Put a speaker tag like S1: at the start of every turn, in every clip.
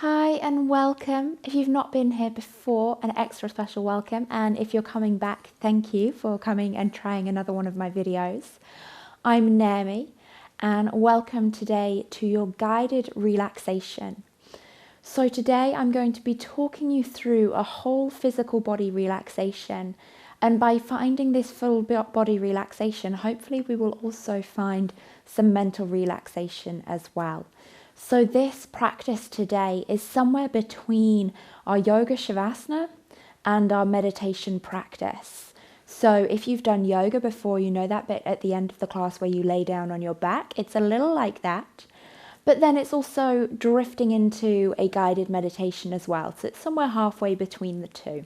S1: Hi and welcome. If you've not been here before, an extra special welcome. And if you're coming back, thank you for coming and trying another one of my videos. I'm Naomi and welcome today to your guided relaxation. So today I'm going to be talking you through a whole physical body relaxation. And by finding this full body relaxation, hopefully we will also find some mental relaxation as well. So this practice today is somewhere between our yoga shavasana and our meditation practice. So if you've done yoga before, you know that bit at the end of the class where you lay down on your back. It's a little like that, but then it's also drifting into a guided meditation as well. So it's somewhere halfway between the two.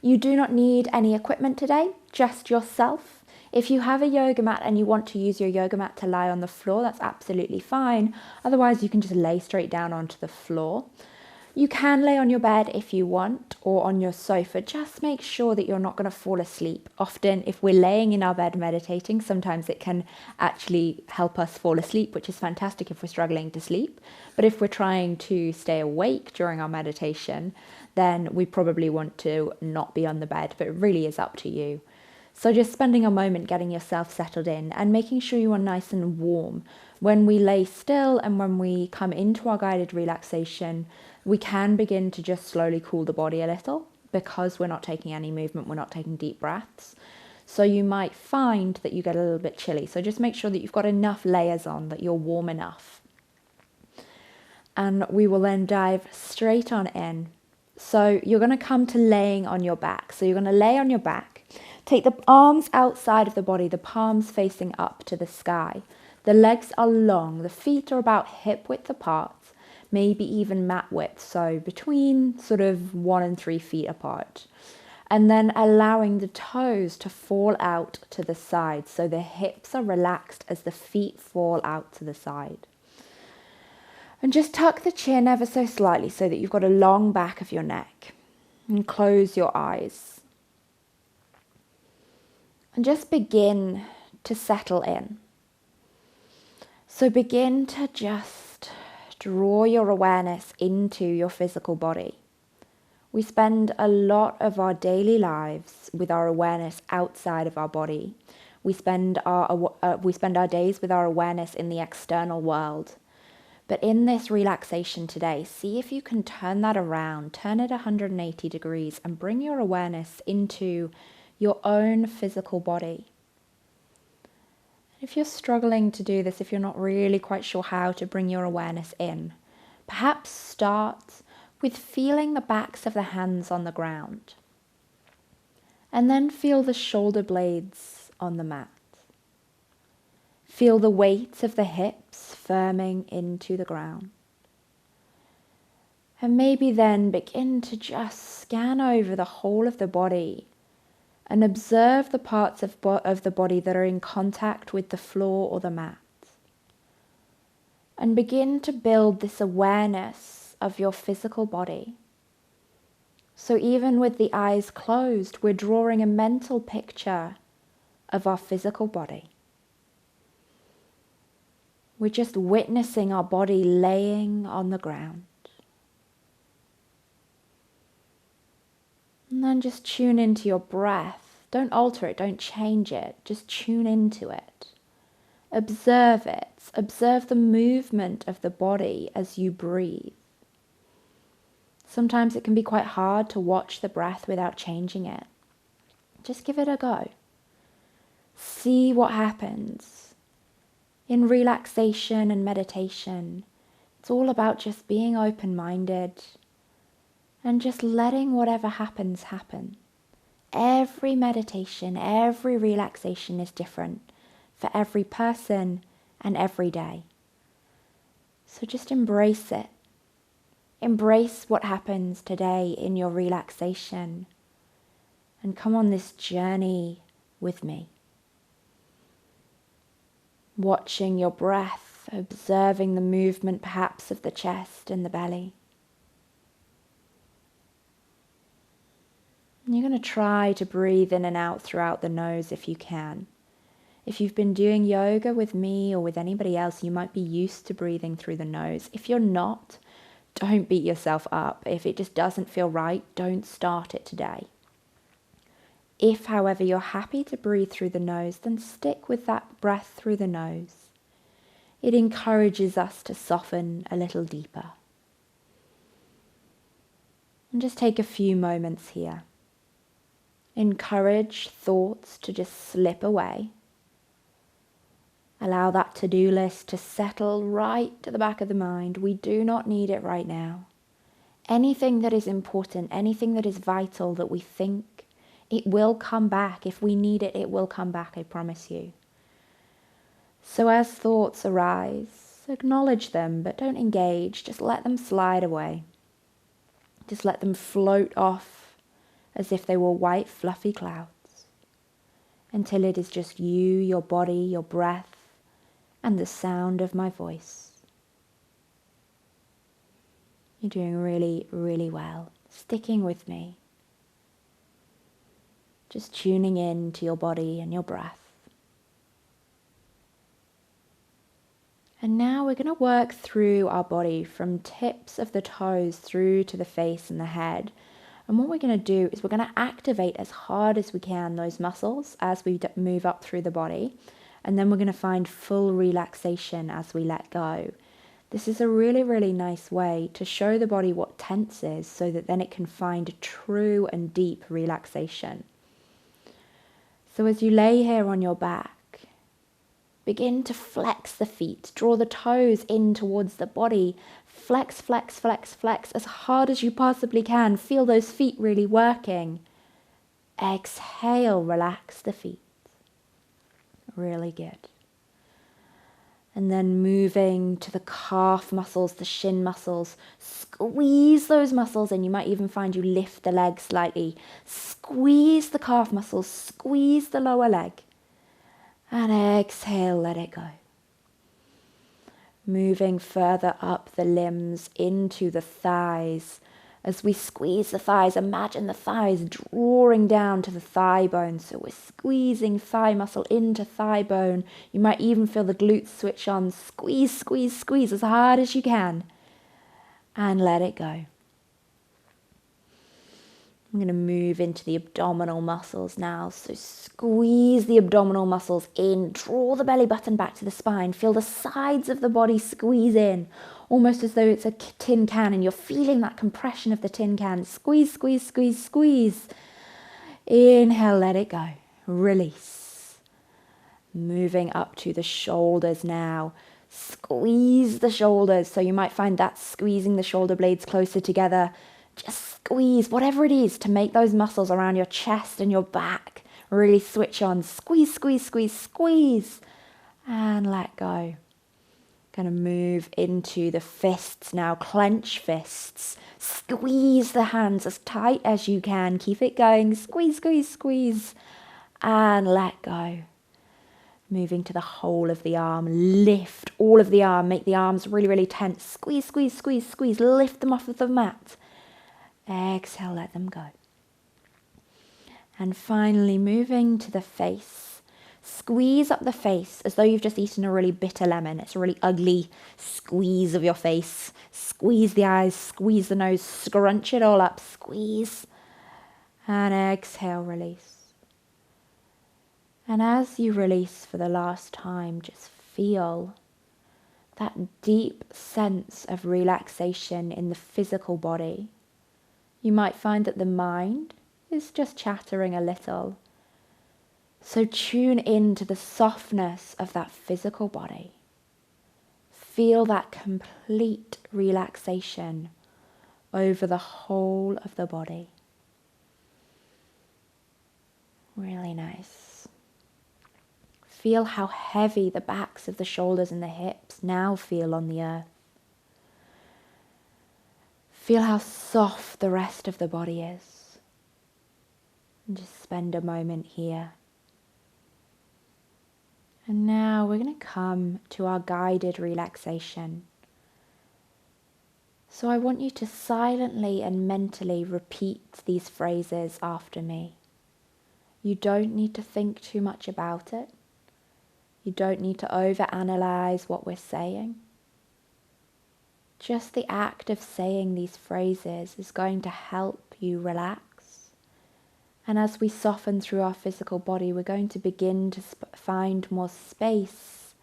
S1: You do not need any equipment today, just yourself. If you have a yoga mat and you want to use your yoga mat to lie on the floor, that's absolutely fine. Otherwise, you can just lay straight down onto the floor. You can lay on your bed if you want, or on your sofa. Just make sure that you're not going to fall asleep. Often, if we're laying in our bed meditating, sometimes it can actually help us fall asleep, which is fantastic if we're struggling to sleep. But if we're trying to stay awake during our meditation, then we probably want to not be on the bed, but it really is up to you. So just spending a moment getting yourself settled in and making sure you are nice and warm. When we lay still and when we come into our guided relaxation, we can begin to just slowly cool the body a little because we're not taking any movement, we're not taking deep breaths. So you might find that you get a little bit chilly. So just make sure that you've got enough layers on, that you're warm enough. And we will then dive straight on in. So you're going to come to laying on your back. So you're going to lay on your back. Take the arms outside of the body, the palms facing up to the sky. The legs are long, the feet are about hip width apart, maybe even mat width, so between sort of 1 and 3 feet apart. And then allowing the toes to fall out to the side, so the hips are relaxed as the feet fall out to the side. And just tuck the chin ever so slightly so that you've got a long back of your neck. And close your eyes. And just begin to settle in. So begin to just draw your awareness into your physical body. We spend a lot of our daily lives with our awareness outside of our body. We spend our days with our awareness in the external world. But in this relaxation today, see if you can turn that around, turn it 180 degrees and bring your awareness into your own physical body. If you're struggling to do this, if you're not really quite sure how to bring your awareness in, perhaps start with feeling the backs of the hands on the ground. And then feel the shoulder blades on the mat. Feel the weight of the hips firming into the ground. And maybe then begin to just scan over the whole of the body and observe the parts of the body that are in contact with the floor or the mat. And begin to build this awareness of your physical body. So even with the eyes closed, we're drawing a mental picture of our physical body. We're just witnessing our body laying on the ground. And then just tune into your breath. Don't alter it, don't change it. Just tune into it. Observe it. Observe the movement of the body as you breathe. Sometimes it can be quite hard to watch the breath without changing it. Just give it a go. See what happens. In relaxation and meditation, it's all about just being open-minded and just letting whatever happens happen. Every meditation, every relaxation is different for every person and every day. So just embrace it. Embrace what happens today in your relaxation and come on this journey with me. Watching your breath, observing the movement perhaps of the chest and the belly. You're going to try to breathe in and out throughout the nose if you can. If you've been doing yoga with me or with anybody else, you might be used to breathing through the nose. If you're not, don't beat yourself up. If it just doesn't feel right, don't start it today. If, however, you're happy to breathe through the nose, then stick with that breath through the nose. It encourages us to soften a little deeper. And just take a few moments here. Encourage thoughts to just slip away. Allow that to-do list to settle right to the back of the mind. We do not need it right now. Anything that is important, anything that is vital that we think, it will come back. If we need it, it will come back, I promise you. So as thoughts arise, acknowledge them, but don't engage. Just let them slide away. Just let them float off as if they were white, fluffy clouds, until it is just you, your body, your breath, and the sound of my voice. You're doing really, really well. Sticking with me. Just tuning in to your body and your breath. And now we're going to work through our body from tips of the toes through to the face and the head. And what we're going to do is we're going to activate as hard as we can those muscles as we move up through the body. And then we're going to find full relaxation as we let go. This is a really, really nice way to show the body what tense is so that then it can find true and deep relaxation. So as you lay here on your back, begin to flex the feet, draw the toes in towards the body, flex, flex, flex, flex as hard as you possibly can. Feel those feet really working. Exhale, relax the feet. Really good. And then moving to the calf muscles, the shin muscles. Squeeze those muscles, and you might even find you lift the leg slightly. Squeeze the calf muscles, squeeze the lower leg. And exhale, let it go. Moving further up the limbs into the thighs. As we squeeze the thighs, imagine the thighs drawing down to the thigh bone. So we're squeezing thigh muscle into thigh bone. You might even feel the glutes switch on. Squeeze, squeeze, squeeze as hard as you can. And let it go. I'm going to move into the abdominal muscles now. So squeeze the abdominal muscles in. Draw the belly button back to the spine. Feel the sides of the body squeeze in. Almost as though it's a tin can and you're feeling that compression of the tin can. Squeeze, squeeze, squeeze, squeeze. Inhale, let it go. Release. Moving up to the shoulders now. Squeeze the shoulders. So you might find that squeezing the shoulder blades closer together. Just squeeze, whatever it is, to make those muscles around your chest and your back really switch on. Squeeze, squeeze, squeeze, squeeze. And let go. Going to move into the fists now. Clench fists. Squeeze the hands as tight as you can. Keep it going. Squeeze, squeeze, squeeze. And let go. Moving to the whole of the arm. Lift all of the arm. Make the arms really, really tense. Squeeze, squeeze, squeeze, squeeze. Lift them off of the mat. Exhale, let them go. And finally, moving to the face. Squeeze up the face as though you've just eaten a really bitter lemon. It's a really ugly squeeze of your face. Squeeze the eyes, squeeze the nose, scrunch it all up, squeeze. And exhale, release. And as you release for the last time, just feel that deep sense of relaxation in the physical body. You might find that the mind is just chattering a little. So tune in to the softness of that physical body. Feel that complete relaxation over the whole of the body. Really nice. Feel how heavy the backs of the shoulders and the hips now feel on the earth. Feel how soft the rest of the body is. And just spend a moment here. And now we're going to come to our guided relaxation. So I want you to silently and mentally repeat these phrases after me. You don't need to think too much about it. You don't need to overanalyze what we're saying. Just the act of saying these phrases is going to help you relax. And as we soften through our physical body, we're going to begin to find more space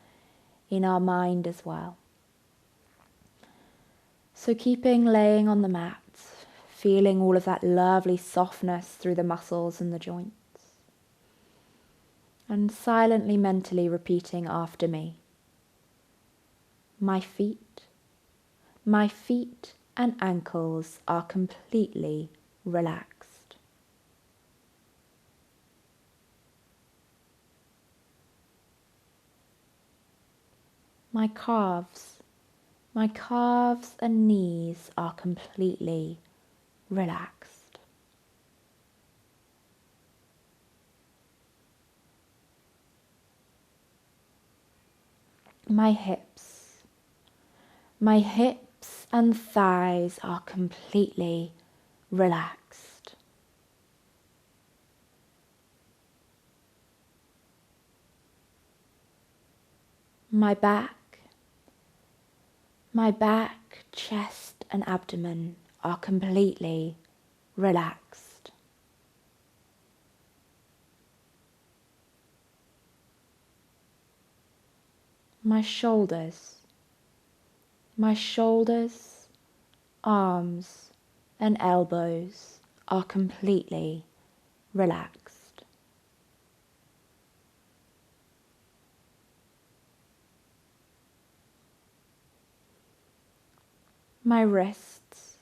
S1: in our mind as well. So laying on the mat, feeling all of that lovely softness through the muscles and the joints. And silently, mentally repeating after me. My feet and ankles are completely relaxed. My calves and knees are completely relaxed. My hips and thighs are completely relaxed. My back, chest and abdomen are completely relaxed. My shoulders, arms and elbows are completely relaxed. My wrists,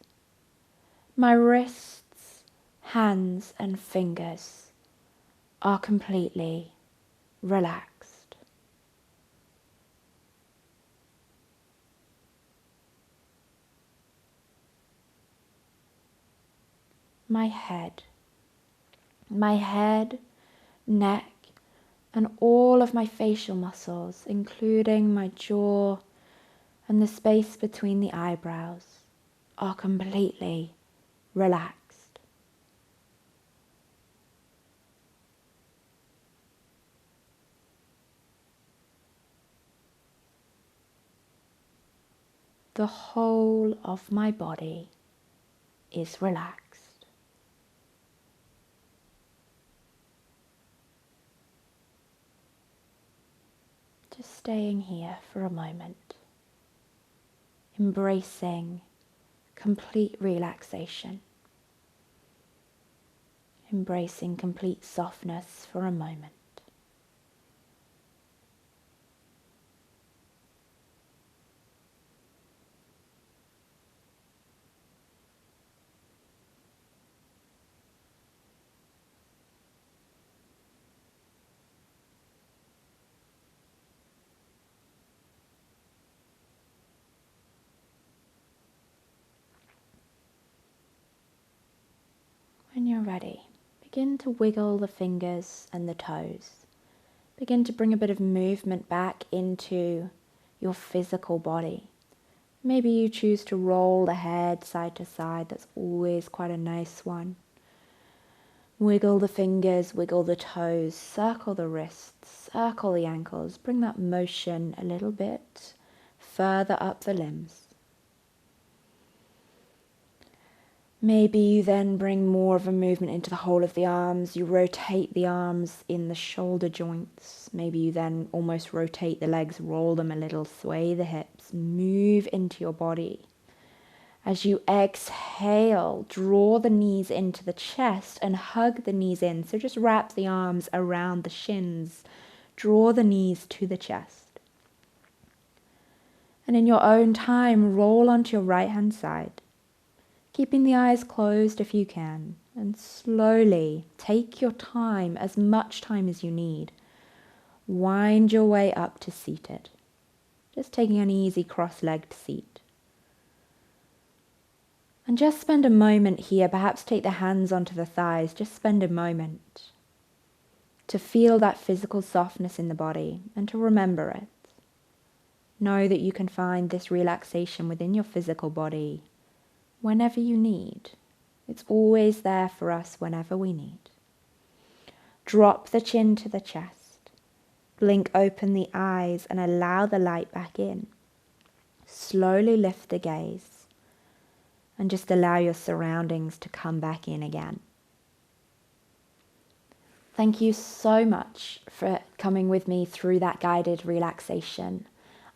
S1: hands and fingers are completely relaxed. My head, neck and all of my facial muscles, including my jaw and the space between the eyebrows, are completely relaxed. The whole of my body is relaxed. Just staying here for a moment, embracing complete relaxation, embracing complete softness for a moment. When you're ready, begin to wiggle the fingers and the toes. Begin to bring a bit of movement back into your physical body. Maybe you choose to roll the head side to side. That's always quite a nice one. Wiggle the fingers, wiggle the toes, circle the wrists, circle the ankles. Bring that motion a little bit further up the limbs. Maybe you then bring more of a movement into the whole of the arms. You rotate the arms in the shoulder joints. Maybe you then almost rotate the legs, roll them a little, sway the hips, move into your body. As you exhale, draw the knees into the chest and hug the knees in. So just wrap the arms around the shins. Draw the knees to the chest. And in your own time, roll onto your right hand side. Keeping the eyes closed if you can, and slowly take your time, as much time as you need. Wind your way up to seated. Just taking an easy cross-legged seat. And just spend a moment here, perhaps take the hands onto the thighs, just spend a moment to feel that physical softness in the body and to remember it. Know that you can find this relaxation within your physical body whenever you need. It's always there for us whenever we need. Drop the chin to the chest. Blink open the eyes and allow the light back in. Slowly lift the gaze and just allow your surroundings to come back in again. Thank you so much for coming with me through that guided relaxation.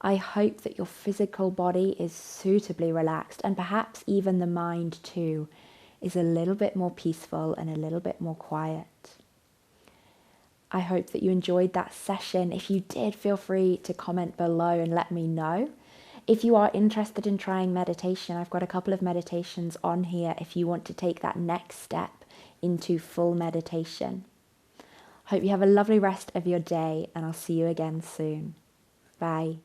S1: I hope that your physical body is suitably relaxed, and perhaps even the mind too is a little bit more peaceful and a little bit more quiet. I hope that you enjoyed that session. If you did, feel free to comment below and let me know. If you are interested in trying meditation, I've got a couple of meditations on here if you want to take that next step into full meditation. Hope you have a lovely rest of your day, and I'll see you again soon. Bye.